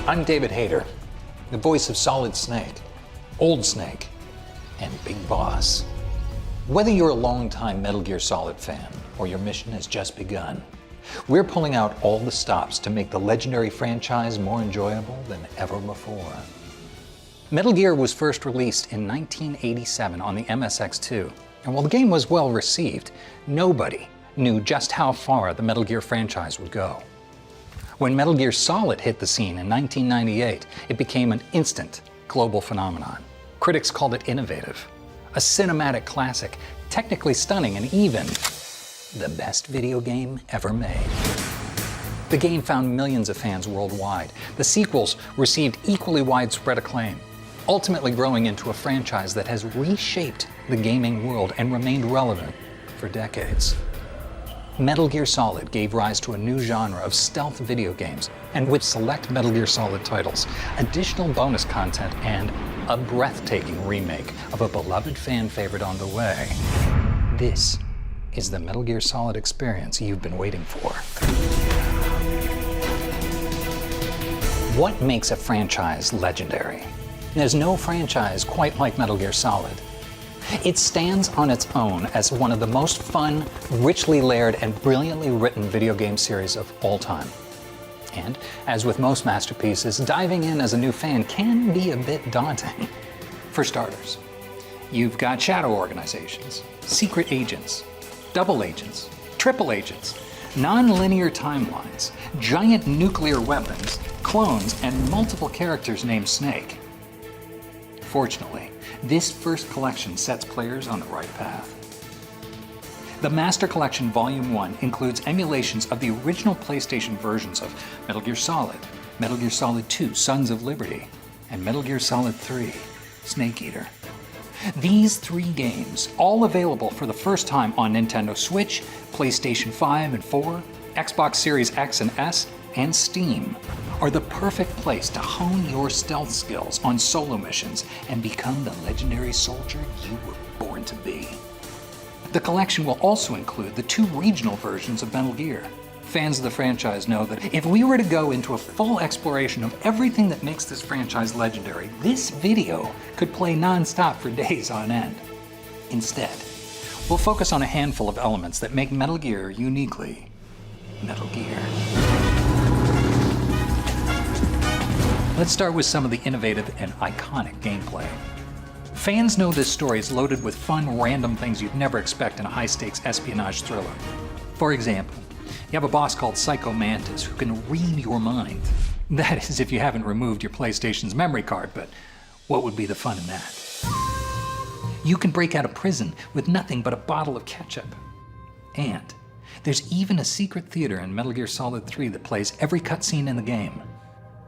I'm David Hayter, the voice of Solid Snake, Old Snake, and Big Boss. Whether you're a long-time Metal Gear Solid fan or your mission has just begun, we're pulling out all the stops to make the legendary franchise more enjoyable than ever before. Metal Gear was first released in 1987 on the MSX2, and while the game was well received, nobody knew just how far the Metal Gear franchise would go. When Metal Gear Solid hit the scene in 1998, it became an instant global phenomenon. Critics called it innovative, a cinematic classic, technically stunning, and even the best video game ever made. The game found millions of fans worldwide. The sequels received equally widespread acclaim, ultimately growing into a franchise that has reshaped the gaming world and remained relevant for decades. Metal Gear Solid gave rise to a new genre of stealth video games, and with select Metal Gear Solid titles, additional bonus content, and a breathtaking remake of a beloved fan favorite on the way. This is the Metal Gear Solid experience you've been waiting for. What makes a franchise legendary? There's no franchise quite like Metal Gear Solid. It stands on its own as one of the most fun, richly layered, and brilliantly written video game series of all time. And, as with most masterpieces, diving in as a new fan can be a bit daunting. For starters, you've got shadow organizations, secret agents, double agents, triple agents, non-linear timelines, giant nuclear weapons, clones, and multiple characters named Snake. Fortunately, this first collection sets players on the right path. The Master Collection Volume 1 includes emulations of the original PlayStation versions of Metal Gear Solid, Metal Gear Solid 2 Sons of Liberty, and Metal Gear Solid 3 Snake Eater. These three games, all available for the first time on Nintendo Switch, PlayStation 5 and 4, Xbox Series X and S, and Steam, are the perfect place to hone your stealth skills on solo missions and become the legendary soldier you were born to be. The collection will also include the two regional versions of Metal Gear. Fans of the franchise know that if we were to go into a full exploration of everything that makes this franchise legendary, this video could play non-stop for days on end. Instead, we'll focus on a handful of elements that make Metal Gear uniquely Metal Gear. Let's start with some of the innovative and iconic gameplay. Fans know this story is loaded with fun, random things you'd never expect in a high-stakes espionage thriller. For example, you have a boss called Psycho Mantis who can read your mind. That is if you haven't removed your PlayStation's memory card, but what would be the fun in that? You can break out of prison with nothing but a bottle of ketchup. And there's even a secret theater in Metal Gear Solid 3 that plays every cutscene in the game.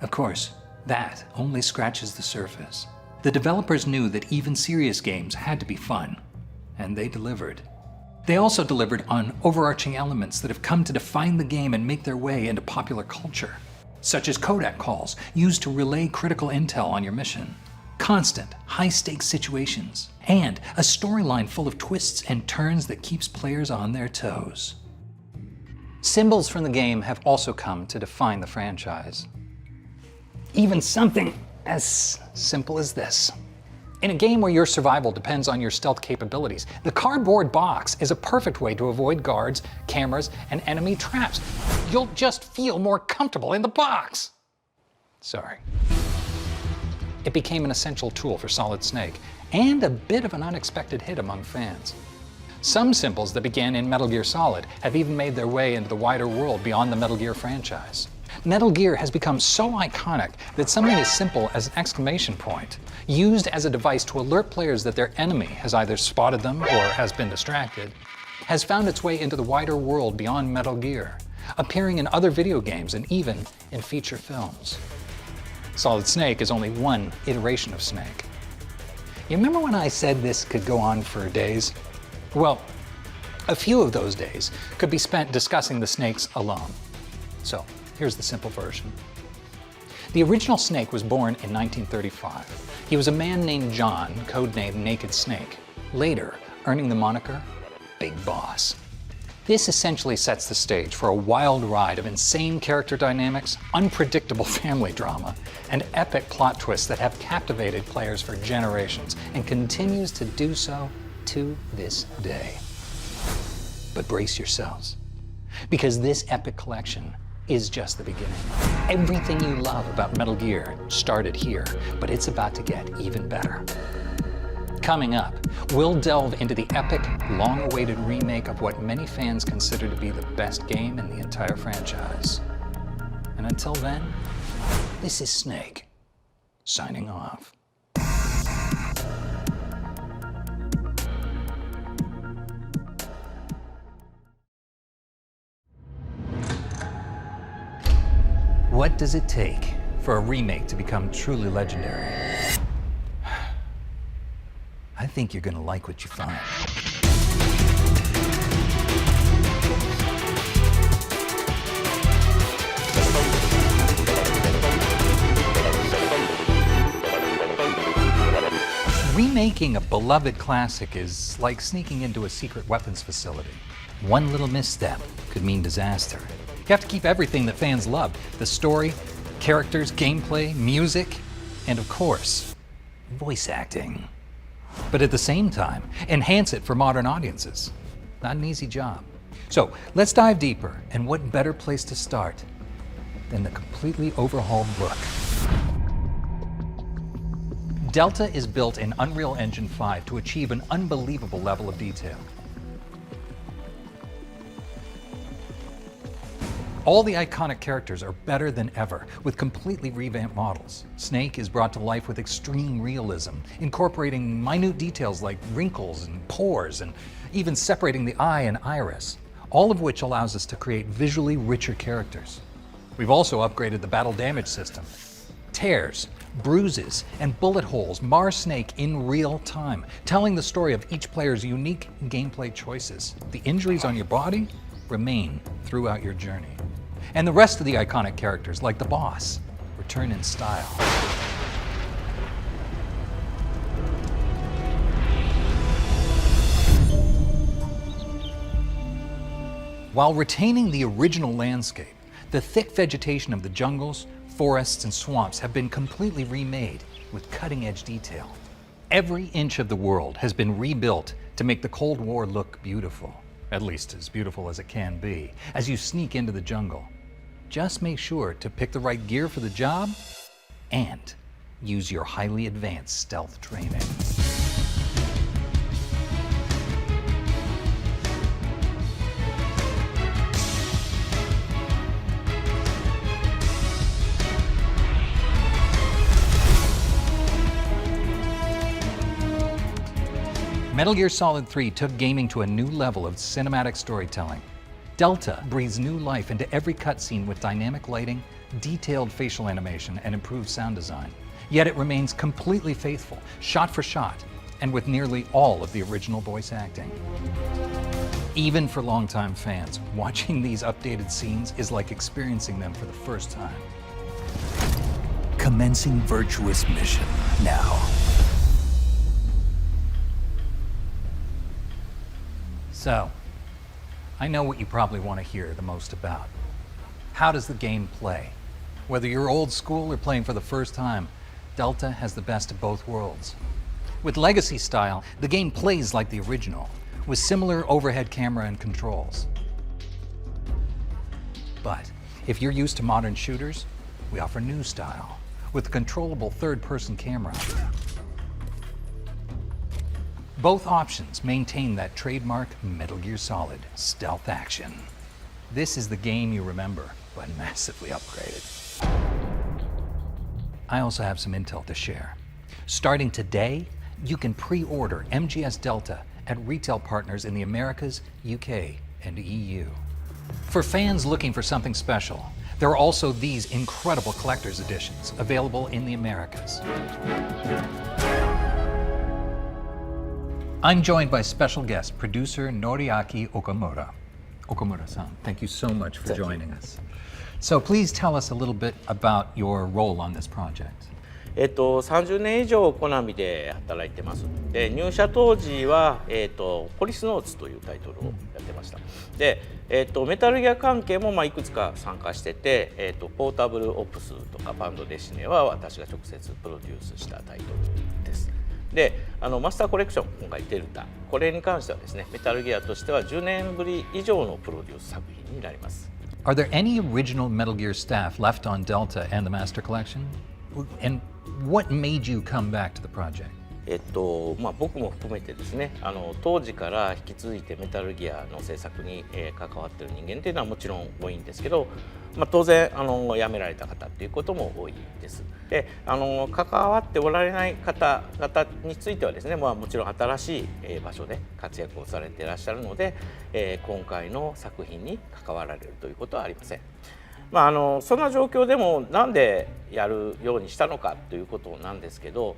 Of course, that only scratches the surface. The developers knew that even serious games had to be fun, and they delivered. They also delivered on overarching elements that have come to define the game and make their way into popular culture, such as codec calls used to relay critical intel on your mission, constant, high-stakes situations, and a storyline full of twists and turns that keeps players on their toes. Symbols from the game have also come to define the franchise. Even something as simple as this. In a game where your survival depends on your stealth capabilities, the cardboard box is a perfect way to avoid guards, cameras, and enemy traps. You'll just feel more comfortable in the box. Sorry. It became an essential tool for Solid Snake, and a bit of an unexpected hit among fans. Some symbols that began in Metal Gear Solid have even made their way into the wider world beyond the Metal Gear franchise. Metal Gear has become so iconic that something as simple as an exclamation point, used as a device to alert players that their enemy has either spotted them or has been distracted, has found its way into the wider world beyond Metal Gear, appearing in other video games and even in feature films. Solid Snake is only one iteration of Snake. You remember when I said this could go on for days? Well, a few of those days could be spent discussing the Snakes alone. So, here's the simple version. The original Snake was born in 1935. He was a man named John, codenamed Naked Snake, later earning the moniker Big Boss. This essentially sets the stage for a wild ride of insane character dynamics, unpredictable family drama, and epic plot twists that have captivated players for generations and continues to do so to this day. But brace yourselves, because this epic collection is just the beginning. Everything you love about Metal Gear started here, but it's about to get even better. Coming up, we'll delve into the epic, long-awaited remake of what many fans consider to be the best game in the entire franchise. And until then, this is Snake, signing off. What does it take for a remake to become truly legendary? I think you're gonna like what you find. Remaking a beloved classic is like sneaking into a secret weapons facility. One little misstep could mean disaster. You have to keep everything that fans love: the story, characters, gameplay, music, and of course, voice acting. But at the same time, enhance it for modern audiences. Not an easy job. So let's dive deeper, and what better place to start than the completely overhauled look. Delta is built in Unreal Engine 5 to achieve an unbelievable level of detail. All the iconic characters are better than ever, with completely revamped models. Snake is brought to life with extreme realism, incorporating minute details like wrinkles and pores, and even separating the eye and iris, all of which allows us to create visually richer characters. We've also upgraded the battle damage system. Tears, bruises, and bullet holes mar Snake in real time, telling the story of each player's unique gameplay choices. The injuries on your body remain throughout your journey. And the rest of the iconic characters, like the boss, return in style. While retaining the original landscape, the thick vegetation of the jungles, forests, and swamps have been completely remade with cutting-edge detail. Every inch of the world has been rebuilt to make the Cold War look beautiful. At least as beautiful as it can be, as you sneak into the jungle. Just make sure to pick the right gear for the job and use your highly advanced stealth training. Metal Gear Solid 3 took gaming to a new level of cinematic storytelling. Delta breathes new life into every cutscene with dynamic lighting, detailed facial animation, and improved sound design. Yet it remains completely faithful, shot for shot, and with nearly all of the original voice acting. Even for longtime fans, watching these updated scenes is like experiencing them for the first time. Commencing virtuous mission now. So, I know what you probably want to hear the most about. How does the game play? Whether you're old school or playing for the first time, Delta has the best of both worlds. With Legacy style, the game plays like the original, with similar overhead camera and controls. But if you're used to modern shooters, we offer new style, with a controllable third-person camera. Both options maintain that trademark Metal Gear Solid stealth action. This is the game you remember, but massively upgraded. I also have some intel to share. Starting today, you can pre-order MGS Delta at retail partners in the Americas, UK, and EU. For fans looking for something special, there are also these incredible collector's editions available in the Americas. I'm joined by special guest, producer Noriaki Okamura. Okamura-san, thank you so much for joining us. So please tell us a little bit about your role on this project. 30年以上コナミで働いてます。で入社当時は、ポリスノーツというタイトルをやってました。で、メタルギア関係もいくつか参加してて、ポータブルオプスとかバンドデシネは私が直接プロデュースしたタイトルです。でマスターコレクション今回デルタ、これに関してはですねメタルギアとしては10年ぶり以上のプロデュース作品になります。Are there any original Metal Gear staff left on Delta and the Master Collection? And what made you come back to the project? 僕も含めてですね当時から引き継いでメタルギアの制作に、関わっている人間というのはもちろん多いんですけど、当然辞められた方ということも多いです。で関わっておられない方々についてはですね、もちろん新しい場所で活躍をされていらっしゃるので、今回の作品に関わられるということはありません。そんな状況でもなんでやるようにしたのかということなんですけど、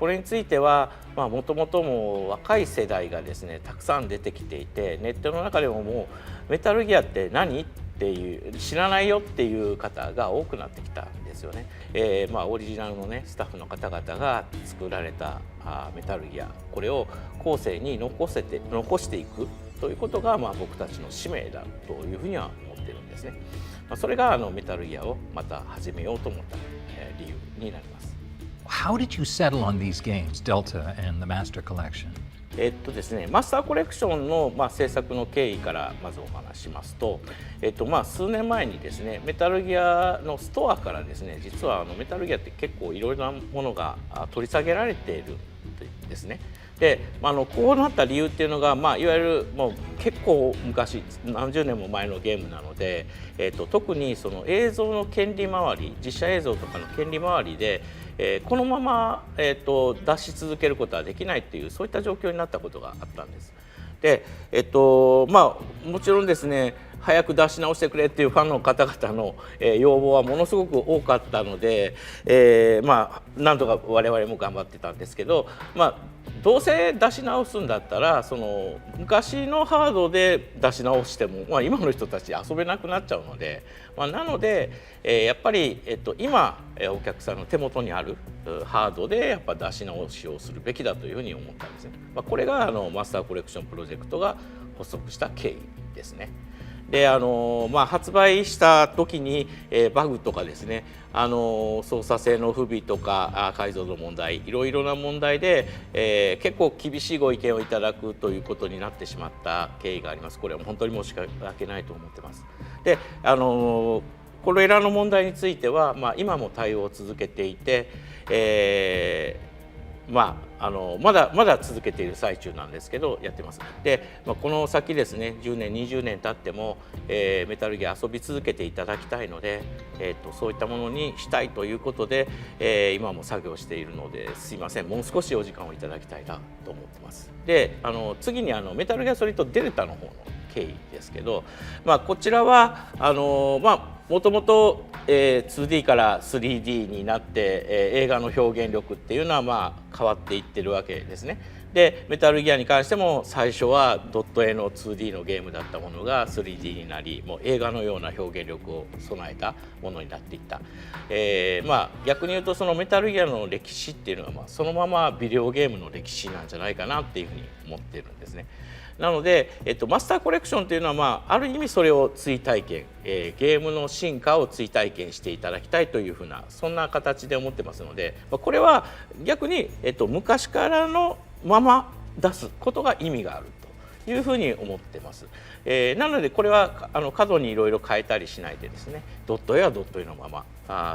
これについてはもともとも若い世代がですねたくさん出てきていて、ネットの中でももうメタルギアって何っていう知らないよっていう方が多くなってきたんですよね。オリジナルのねスタッフの方々が作られたメタルギア、これを後世に残していくということが僕たちの使命だというふうには思っているんですね。それがメタルギアをまた始めようと思った理由になります。How did you settle on these games, Delta and the Master Collection? ですね、マスターコレクションの、制作の経緯からまずお話しますと、数年前にですねメタルギアのストアからですね、実はメタルギアって結構いろいろなものが取り下げられているんですね。でこうなった理由っていうのが、いわゆるもう結構昔何十年も前のゲームなので、特にその映像の権利回り、実写映像とかの権利回りで、このまま、出し続けることはできないっていう、そういった状況になったことがあったんです。でもちろんですね早く出し直してくれっていうファンの方々の、要望はものすごく多かったので、なんとか我々も頑張ってたんですけど、どうせ出し直すんだったらその昔のハードで出し直しても、今の人たち遊べなくなっちゃうので、なので、やっぱり、今お客さんの手元にあるハードでやっぱ出し直しをするべきだというふうに思ったんですね。これがマスターコレクションプロジェクトが発足した経緯ですね。で発売した時に、バグとかですね操作性の不備とか解像度問題、いろいろな問題で、結構厳しいご意見をいただくということになってしまった経緯があります。これは本当に申し訳ないと思ってます。でこれらの問題については、今も対応を続けていて、まだ続けている最中なんですけどやってます。で、この先ですね10年20年経っても、メタルギア遊び続けていただきたいので、そういったものにしたいということで、今も作業しているのですいません、もう少しお時間をいただきたいなと思ってます。で次にメタルギアソリッドデルタの方の経緯ですけど、こちらはもともと 2D から 3D になって、映画の表現力っていうのは変わっていってるわけですね。でメタルギアに関しても最初はドット絵の 2D のゲームだったものが 3D になり、もう映画のような表現力を備えたものになっていった。逆に言うとそのメタルギアの歴史っていうのはそのままビデオゲームの歴史なんじゃないかなっていうふうに思っているんですね。なので、マスターコレクションというのは、ある意味それを追体験、ゲームの進化を追体験していただきたいというふうなそんな形で思ってますので、これは逆に、昔からのまま出すことが意味があるというふうに思ってます。なのでこれは過度にいろいろ変えたりしないでですね、ドット絵はドット絵のまま、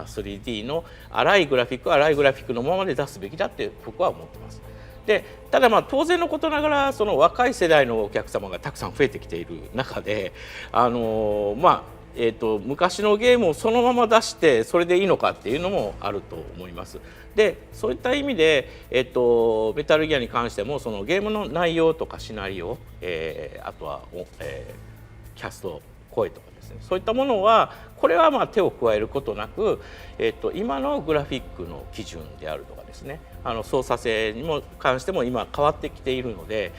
3D の粗いグラフィックは粗いグラフィックのままで出すべきだって僕は思ってます。でただ当然のことながらその若い世代のお客様がたくさん増えてきている中で昔のゲームをそのまま出してそれでいいのかっていうのもあると思います。でそういった意味で、メタルギアに関してもそのゲームの内容とかシナリオ、あとは、キャスト声とかですね。そういったものはこれはまあ手を加えることなく、今のグラフィックの基準であるとかですね、操作性にも関しても今変わってきているので、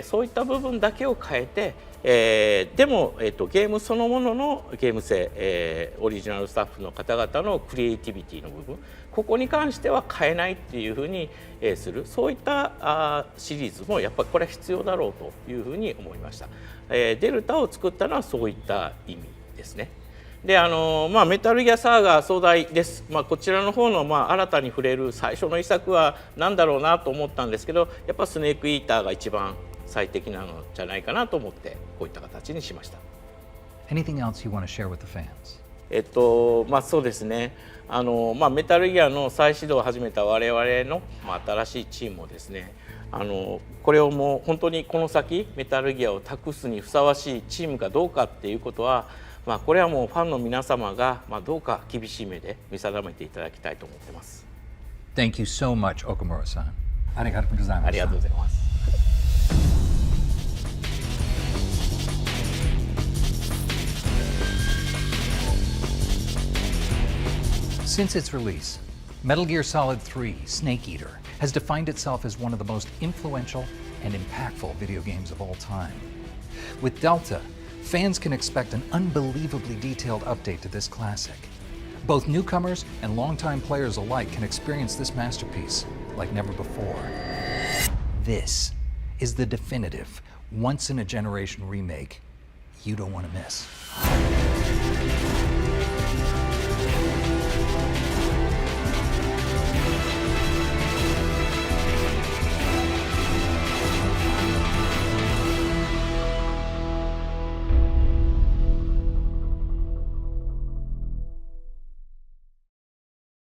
そういった部分だけを変えて、でも、ゲームそのもののゲーム性、オリジナルスタッフの方々のクリエイティビティの部分、ここに関しては変えないっていうふうに、する、そういったシリーズもやっぱりこれは必要だろうというふうに思いました。デルタを作ったのはそういった意味ですね。でメタルギアサーガー壮大です、こちらの方の新たに触れる最初の一作は何だろうなと思ったんですけど、やっぱスネークイーターが一番最適なのじゃないかなと思ってこういった形にしました。Anything else you want to share with the fans? そうですね、メタルギアの再始動を始めた我々の、新しいチームもですね、これをもう本当にこの先メタルギアを託すにふさわしいチームかどうかっていうことは、これはもうファンの皆様が、どうか厳しい目で見定めていただきたいと思ってます。Thank you so much, Okamura-san. ありがとうございました。ありがとうございます。Since its release, Metal Gear Solid 3 Snake Eater has defined itself as one of the most influential and impactful video games of all time. With Delta, fans can expect an unbelievably detailed update to this classic. Both newcomers and longtime players alike can experience this masterpiece like never before. This is the definitive, once-in-a-generation remake you don't want to miss.